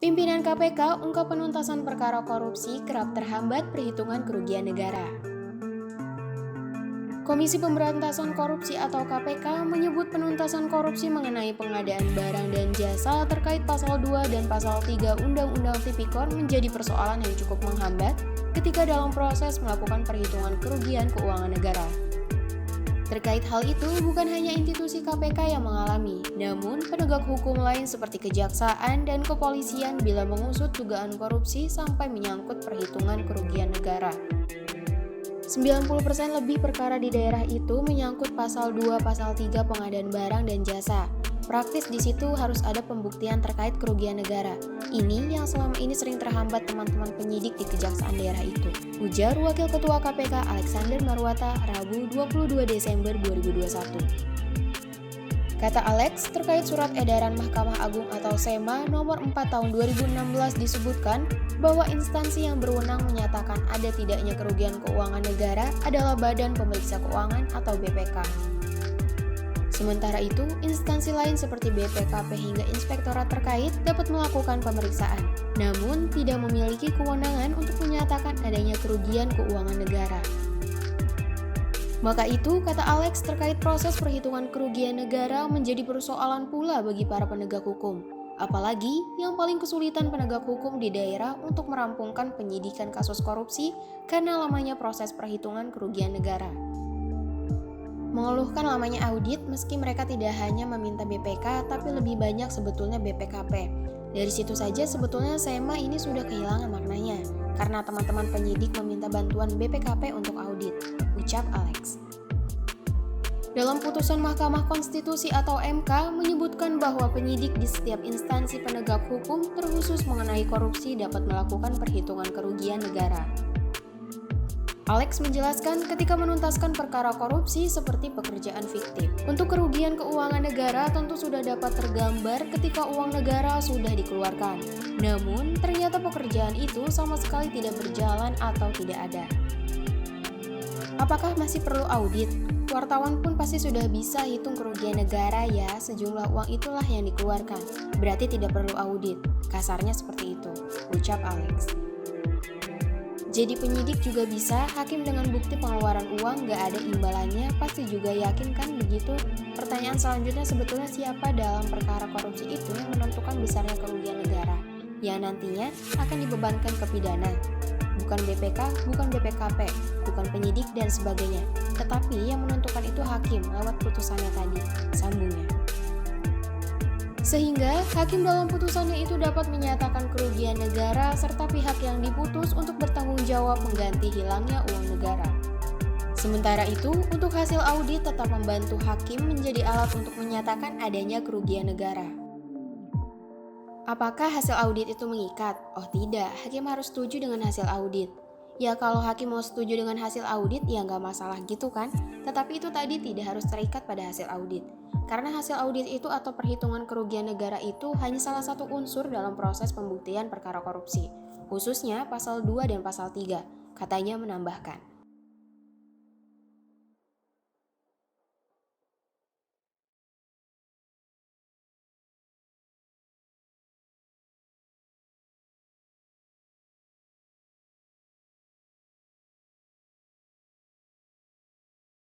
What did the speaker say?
Pimpinan KPK ungkap penuntasan perkara korupsi kerap terhambat perhitungan kerugian negara. Komisi Pemberantasan Korupsi atau KPK menyebut penuntasan korupsi mengenai pengadaan barang dan jasa terkait pasal 2 dan pasal 3 Undang-Undang Tipikor menjadi persoalan yang cukup menghambat ketika dalam proses melakukan perhitungan kerugian keuangan negara. Terkait hal itu, bukan hanya institusi KPK yang mengalami, namun penegak hukum lain seperti kejaksaan dan kepolisian bila mengusut dugaan korupsi sampai menyangkut perhitungan kerugian negara. 90% lebih perkara di daerah itu menyangkut pasal 2, pasal 3 pengadaan barang dan jasa. Praktis di situ harus ada pembuktian terkait kerugian negara. Ini yang selama ini sering terhambat teman-teman penyidik di kejaksaan daerah itu. Ujar Wakil Ketua KPK Alexander Marwata Rabu 22 Desember 2021. Kata Alex, terkait surat edaran Mahkamah Agung atau SEMA nomor 4 tahun 2016 disebutkan bahwa instansi yang berwenang menyatakan ada tidaknya kerugian keuangan negara adalah Badan Pemeriksa Keuangan atau BPK. Sementara itu, instansi lain seperti BPKP hingga inspektorat terkait dapat melakukan pemeriksaan, namun tidak memiliki kewenangan untuk menyatakan adanya kerugian keuangan negara. Maka itu, kata Alex, terkait proses perhitungan kerugian negara menjadi persoalan pula bagi para penegak hukum. Apalagi yang paling kesulitan penegak hukum di daerah untuk merampungkan penyidikan kasus korupsi karena lamanya proses perhitungan kerugian negara. Mengeluhkan lamanya audit meski mereka tidak hanya meminta BPK tapi lebih banyak sebetulnya BPKP. Dari situ saja sebetulnya SEMA ini sudah kehilangan maknanya karena teman-teman penyidik meminta bantuan BPKP untuk audit, ucap Alex. Dalam putusan Mahkamah Konstitusi atau MK menyebutkan bahwa penyidik di setiap instansi penegak hukum terkhusus mengenai korupsi dapat melakukan perhitungan kerugian negara. Alex menjelaskan ketika menuntaskan perkara korupsi seperti pekerjaan fiktif. Untuk kerugian keuangan negara tentu sudah dapat tergambar ketika uang negara sudah dikeluarkan. Namun, ternyata pekerjaan itu sama sekali tidak berjalan atau tidak ada. Apakah masih perlu audit? Wartawan pun pasti sudah bisa hitung kerugian negara ya, sejumlah uang itulah yang dikeluarkan. Berarti tidak perlu audit. Kasarnya seperti itu, ucap Alex. Jadi penyidik juga bisa, hakim dengan bukti pengeluaran uang gak ada imbalannya pasti juga yakin kan begitu? Pertanyaan selanjutnya sebetulnya siapa dalam perkara korupsi itu yang menentukan besarnya kerugian negara yang nantinya akan dibebankan ke pidana? Bukan BPK, bukan BPKP, bukan penyidik dan sebagainya. Tetapi yang menentukan itu hakim lewat putusannya tadi, sambungnya. Sehingga, hakim dalam putusannya itu dapat menyatakan kerugian negara serta pihak yang diputus untuk bertanggung jawab mengganti hilangnya uang negara. Sementara itu, untuk hasil audit tetap membantu hakim menjadi alat untuk menyatakan adanya kerugian negara. Apakah hasil audit itu mengikat? Oh tidak, hakim harus setuju dengan hasil audit. Ya kalau hakim mau setuju dengan hasil audit ya nggak masalah gitu kan. Tetapi itu tadi tidak harus terikat pada hasil audit. Karena hasil audit itu atau perhitungan kerugian negara itu hanya salah satu unsur dalam proses pembuktian perkara korupsi. Khususnya pasal 2 dan pasal 3, katanya menambahkan.